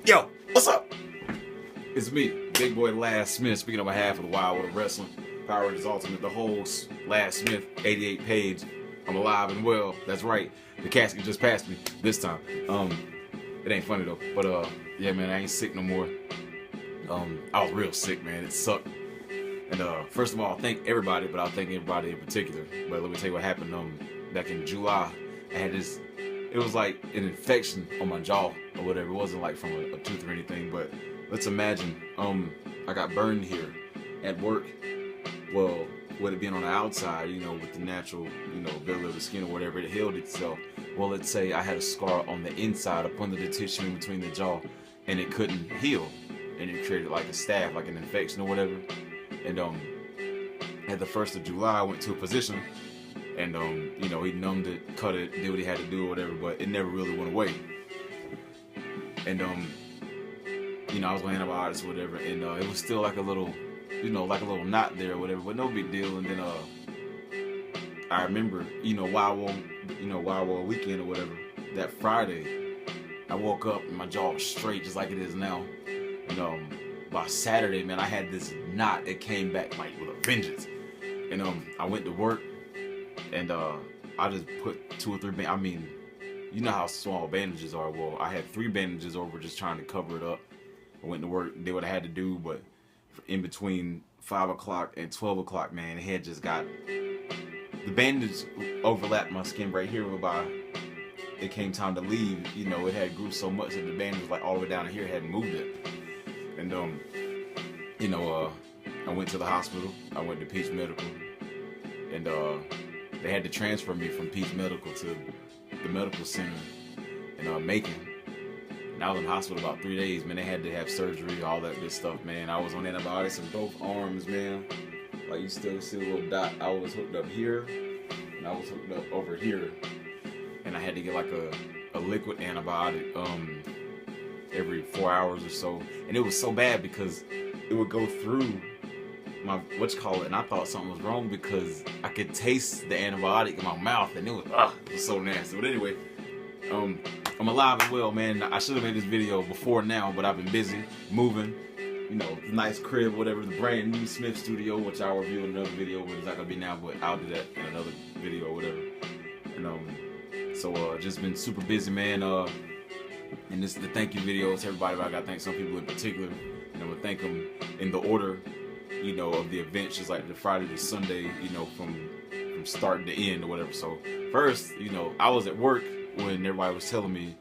Yo, what's up? It's me, Big Boy Last Smith, speaking on behalf of the Wild World of Wrestling. Power is ultimate, the whole Last Smith, 88 page. I'm alive and well. That's right. The casket just passed me this time. It ain't funny though. But yeah, man, I ain't sick no more. I was real sick, man. It sucked. And first of all, thank everybody, but I'll thank everybody in particular. But let me tell you what happened. Back in July, I had this. It was like an infection on my jaw or whatever. It wasn't like from a tooth or anything, but let's imagine. I got burned here at work. Well, with it being on the outside, you know, with the natural, you know, barrier of the skin or whatever, it healed itself. Well, let's say I had a scar on the inside up under the tissue in between the jaw, and it couldn't heal, and it created like a staph, like an infection or whatever. And at the 1st of July, I went to a physician, and you know, he numbed it, cut it, did what he had to do or whatever, but it never really went away. And you know, I was on antibiotics or whatever, and it was still like a little, you know, like a little knot there or whatever, but no big deal. And then I remember, you know, Wild World weekend or whatever, that Friday, I woke up and my jaw was straight just like it is now. And by Saturday, man, I had this knot. It came back like with a vengeance. And I went to work, and I just put 2 or 3 I mean, you know how small bandages are. Well, I had 3 bandages over just trying to cover it up. I went to work, did what I had to do, but in between 5 o'clock and 12 o'clock, man, it had just got, the bandage overlapped my skin right here, whereby it came time to leave. You know, it had grew so much that the bandage was like all the way down here, hadn't moved it. And you know, I went to the hospital. I went to Peach Medical, and they had to transfer me from Peach Medical to the medical center in Macon. And I was in the hospital about 3 days, man. They had to have surgery, all that good stuff, man. I was on antibiotics in both arms, man. Like, you still see a little dot. I was hooked up here, and I was hooked up over here. And I had to get like a liquid antibiotic every 4 hours or so. And it was so bad because it would go through my, and I thought something was wrong because I could taste the antibiotic in my mouth, and it was so nasty. But anyway, I'm alive and well, man. I should have made this video before now, but I've been busy moving. You know, nice crib, whatever, the brand new Smith studio, which I'll review in another video, but it's not gonna be now, but I'll do that in another video or whatever. And so just been super busy, man. And this is the thank you videos to everybody, but I gotta thank some people in particular, and I'm gonna thank them in the order, you know, of the events, just like the Friday to Sunday, you know, from start to end or whatever. So first, you know, I was at work when everybody was telling me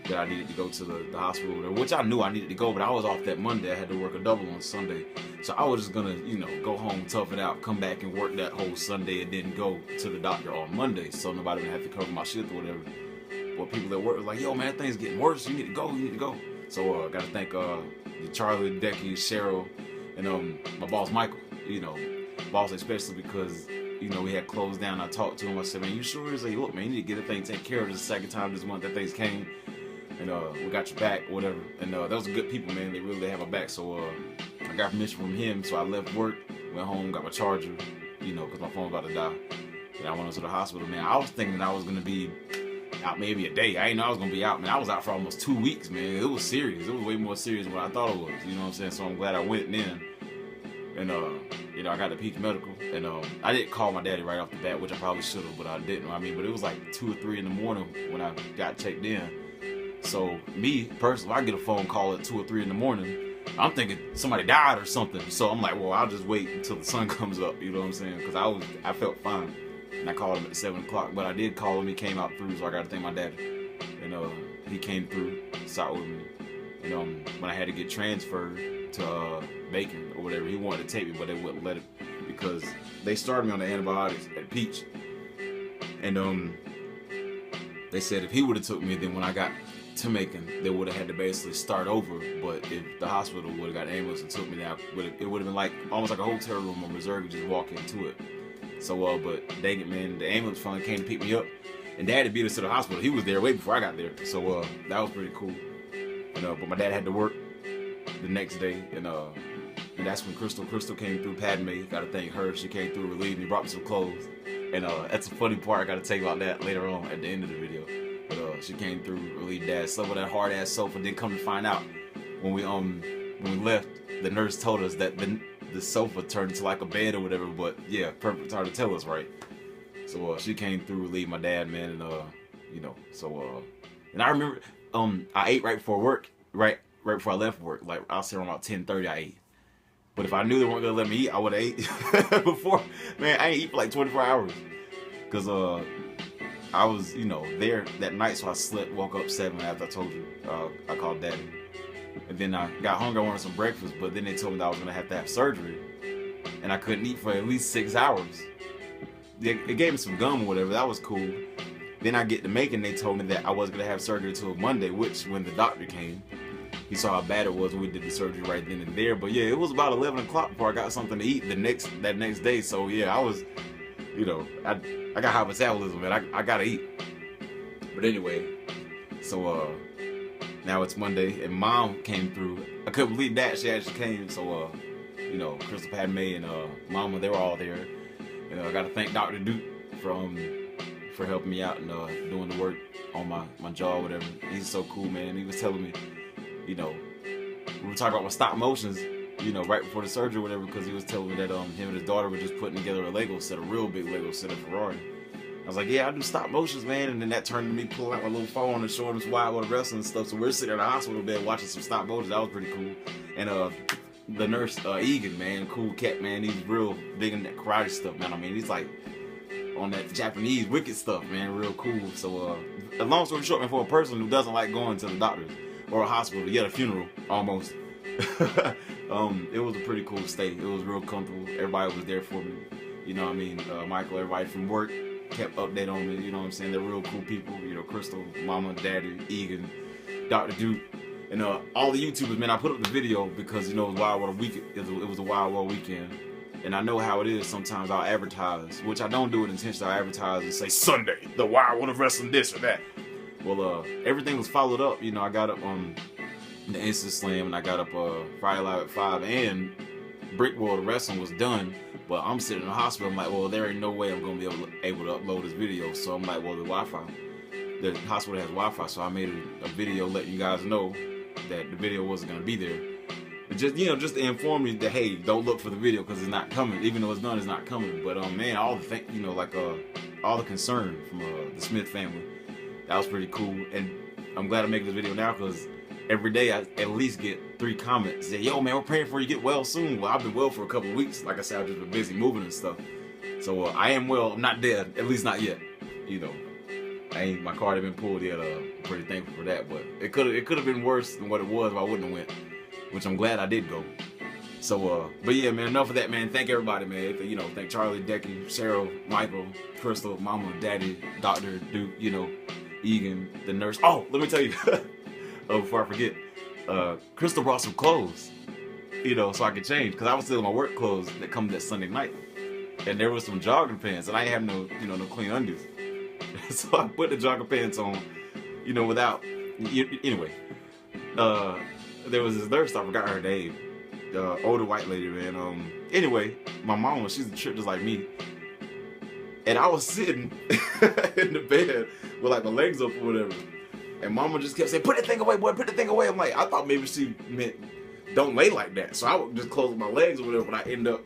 that I needed to go to the hospital, or whatever, which I knew I needed to go, but I was off that Monday. I had to work a double on Sunday. So I was just gonna, you know, go home, tough it out, come back and work that whole Sunday, and then go to the doctor on Monday, so nobody would have to cover my shift or whatever. But people at work was like, yo, man, that thing's getting worse. You need to go. You need to go. So I gotta thank Charlie, Decky, Cheryl, and my boss Michael. You know, boss especially because, you know, we had closed down. I talked to him. I said, man, you sure? He's like, look, man, you need to get the thing taken care of. This is the second time this month that things came, and we got your back, whatever. And those are good people, man. They really have my back. So I got permission from him. So I left work, went home, got my charger, you know, because my phone was about to die. And I went to the hospital, man. I was thinking that I was gonna be out maybe a day. I didn't know I was gonna be out, man. I was out for almost 2 weeks, man. It was serious. It was way more serious than what I thought it was. You know what I'm saying? So I'm glad I went then. And you know, I got to Peach Medical, and I didn't call my daddy right off the bat, which I probably should have, but I didn't. I mean, but it was like 2 or 3 in the morning when I got checked in. So me personally, if I get a phone call at 2 or 3 in the morning, I'm thinking somebody died or something. So I'm like, well, I'll just wait until the sun comes up. You know what I'm saying? Because I felt fine. And I called him at 7 o'clock, but I did call him. He came out through, so I got to thank my daddy. And he came through, sat with me. And when I had to get transferred to Macon or whatever, he wanted to take me, but they wouldn't let him because they started me on the antibiotics at Peach. And they said if he would have took me, then when I got to Macon, they would have had to basically start over. But if the hospital would have got an ambulance and took me, then it would have been like almost like a hotel room on reserve. You just walk into it. So, but dang it, man, the ambulance finally came to pick me up, and Daddy beat us to the hospital. He was there way before I got there, so that was pretty cool. And but my dad had to work the next day, and that's when Crystal came through. Padme, gotta thank her. She came through, relieved me, brought me some clothes, and that's a funny part. I gotta tell you about that later on at the end of the video. But she came through, relieved Dad, slept on that hard ass sofa. Then come to find out, when we left, the nurse told us that the sofa turned into like a bed or whatever. But yeah, perfect time to tell us, right? So she came through, relieved my dad, man, and you know, so and I remember I ate right before work, right before I left work. Like I'll say around about 10:30 I ate. But if I knew they weren't gonna let me eat, I would have ate before. Man, I ain't eat for like 24 hours. Cause I was, you know, there that night, so I slept, woke up 7 after I told you. I called Daddy. And then I got hungry, I wanted some breakfast, but then they told me that I was gonna have surgery. And I couldn't eat for at least 6 hours. It gave me some gum or whatever, that was cool. Then I get to Macon, they told me that I wasn't gonna have surgery until Monday, which when the doctor came, he saw how bad it was when we did the surgery right then and there. But yeah, it was about 11 o'clock before I got something to eat that next day. So yeah, I was, you know, I got high metabolism, man. I gotta eat. But anyway, so now it's Monday and Mom came through. I couldn't believe that she actually came. So you know, Crystal, Padme, and Mama, they were all there. And I gotta thank Dr. Duke for helping me out and doing the work on my jaw or whatever. He's so cool, man. He was telling me, you know, we were talking about my stop motions, you know, right before the surgery or whatever, because he was telling me that him and his daughter were just putting together a Lego set, a real big Lego set of Ferrari. I was like, yeah, I do stop motions, man. And then that turned to me pulling out my little phone and showing us Wild World of Wrestling and stuff. So we're sitting in the hospital bed watching some stop motions. That was pretty cool. And the nurse, Egan, man, cool cat, man. He's real big in that karate stuff, man. I mean, he's like on that Japanese wicked stuff, man. Real cool. So a long story short, man, for a person who doesn't like going to the doctors or a hospital, yet a funeral, almost. It was a pretty cool stay. It was real comfortable. Everybody was there for me. You know what I mean? Michael, everybody from work kept update on me. You know what I'm saying? They're real cool people. You know, Crystal, Mama, Daddy, Egan, Dr. Duke, and all the YouTubers, man. I put up the video because, you know, it was Wild World Weekend. It was a Wild World Weekend. And I know how it is. Sometimes I'll advertise, which I don't do it intentionally. I'll advertise and say, Sunday, the Wild World of Wrestling, this or that. Well, everything was followed up. You know, I got up on the Instant Slam, and I got up Friday Live at 5, and Brick World of Wrestling was done. But I'm sitting in the hospital. I'm like, well, there ain't no way I'm gonna be able to upload this video. So I'm like, well, the hospital has Wi-Fi, so I made a video letting you guys know that the video wasn't gonna be there. But just, you know, just to inform you that, hey, don't look for the video because it's not coming. Even though it's done, it's not coming. But man, all the concern from the Smith family. That was pretty cool, and I'm glad I'm making this video now because every day I at least get 3 comments. Say, yo, man, we're praying for you to get well soon. Well, I've been well for a couple of weeks. Like I said, I've just been busy moving and stuff. So I am well. I'm not dead, at least not yet. You know, my card had been pulled yet. I'm pretty thankful for that. But it could have been worse than what it was if I wouldn't have went. Which I'm glad I did go. So, but yeah, man, enough of that, man. Thank everybody, man. You know, thank Charlie, Decky, Cheryl, Michael, Crystal, Mama, Daddy, Dr. Duke, you know, Egan, the nurse. Oh, let me tell you, before I forget, Crystal brought some clothes, you know, so I could change, because I was still in my work clothes that come that Sunday night. And there was some jogging pants, and I didn't have no clean undies. So I put the jogging pants on, you know, without, anyway. There was this nurse, I forgot her name, the older white lady, man. Anyway, my mama, she's a trip just like me. And I was sitting in the bed with like my legs up or whatever. And Mama just kept saying, put that thing away, boy, put that thing away. I'm like, I thought maybe she meant don't lay like that. So I would just close my legs or whatever, but I end up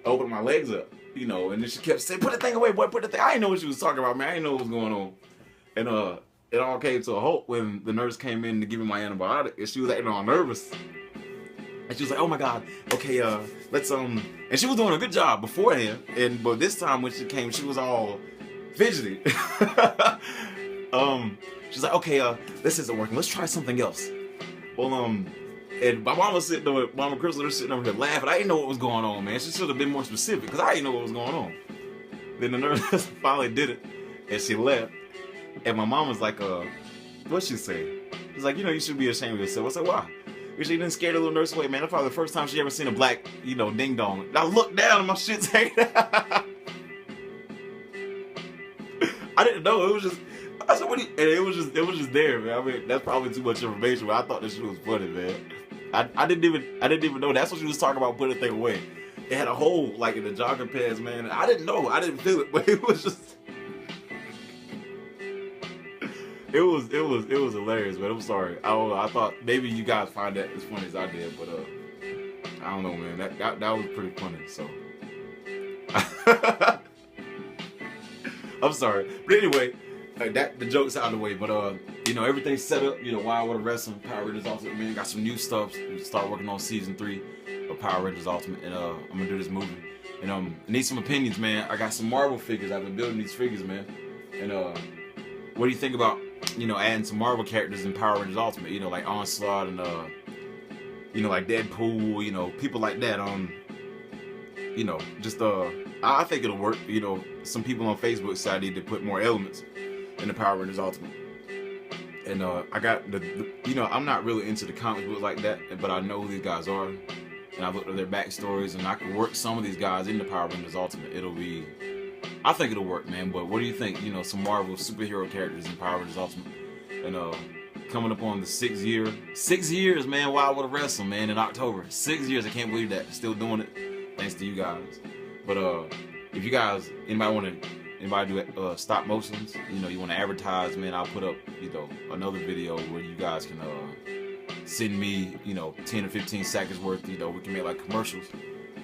opening my legs up, you know. And then she kept saying, put that thing away, boy, put that thing. I didn't know what she was talking about, man. I didn't know what was going on. And it all came to a halt when the nurse came in to give me my antibiotic, and she was acting all nervous. And she was like, oh my God, okay, let's, and she was doing a good job beforehand, but this time when she came, she was all fidgety. She's like, okay, this isn't working, let's try something else. Well, and my mom was sitting there, Mama Crystal was sitting over here laughing. I didn't know what was going on, man. She should have been more specific, because I didn't know what was going on. Then the nurse finally did it, and she left. And my mom was like, what'd she say? She's like, you know, you should be ashamed of yourself. I said, why? Because she didn't scare the little nurse away, man. That's probably the first time she ever seen a black, you know, ding dong. And I looked down and my shit's hanging out. I didn't know. It was just, I said, and it was just there, man. I mean, that's probably too much information, but I thought this shit was funny, man. I didn't even know. That's what she was talking about, put the thing away. It had a hole, like, in the jogging pants, man. I didn't know. I didn't feel it, but it was just... it was hilarious, but I'm sorry. I don't know. I thought maybe you guys find that as funny as I did, but I don't know, man. That was pretty funny. So I'm sorry, but anyway, that the joke's out of the way. But you know, everything's set up. You know, Wild Water Wrestling, Power Rangers Ultimate. Man, got some new stuff. We start working on season 3 of Power Rangers Ultimate, and I'm gonna do this movie. And I need some opinions, man. I got some Marvel figures. I've been building these figures, man. And what do you think about, you know, adding some Marvel characters in Power Rangers Ultimate? You know, like Onslaught and you know, like Deadpool. You know, people like that. You know, just I think it'll work. You know, some people on Facebook said I need to put more elements in the Power Rangers Ultimate. And I got you know, I'm not really into the comic books like that, but I know who these guys are. And I've looked at their backstories, and I can work some of these guys in the Power Rangers Ultimate. I think it'll work, man. But what do you think? You know, some Marvel superhero characters in Power Rangers Ultimate, and coming up on the 6th year. 6 years, man. Wild Water Wrestling, man, in October. 6 years. I can't believe that. Still doing it, thanks to you guys. But if you guys, anybody do stop motions, you know, you want to advertise, man, I'll put up, you know, another video where you guys can send me, you know, 10 or 15 seconds worth. You know, we can make like commercials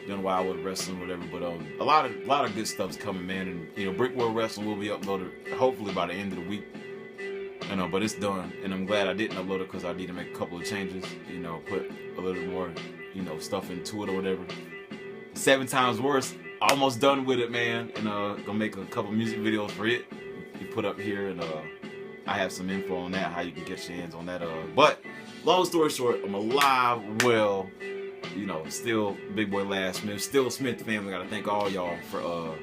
doing Wild Water Wrestling, whatever. But a lot of good stuff's coming, man. And you know, Brick World Wrestling will be uploaded hopefully by the end of the week. You know, but it's done, and I'm glad I didn't upload it because I need to make a couple of changes. You know, put a little more, you know, stuff into it or whatever. 7 times worse. Almost done with it, man. And gonna make a couple music videos for it. You put up here, and I have some info on that, how you can get your hands on that. But long story short, I'm alive, well, you know, still Big Boy Last Smith, still Smith family. Gotta thank all y'all for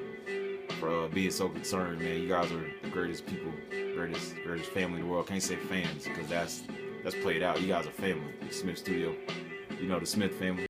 being so concerned, man. You guys are the greatest people, greatest family in the world. Can't say fans because that's played out. You guys are family. Smith Studio, you know, the Smith family.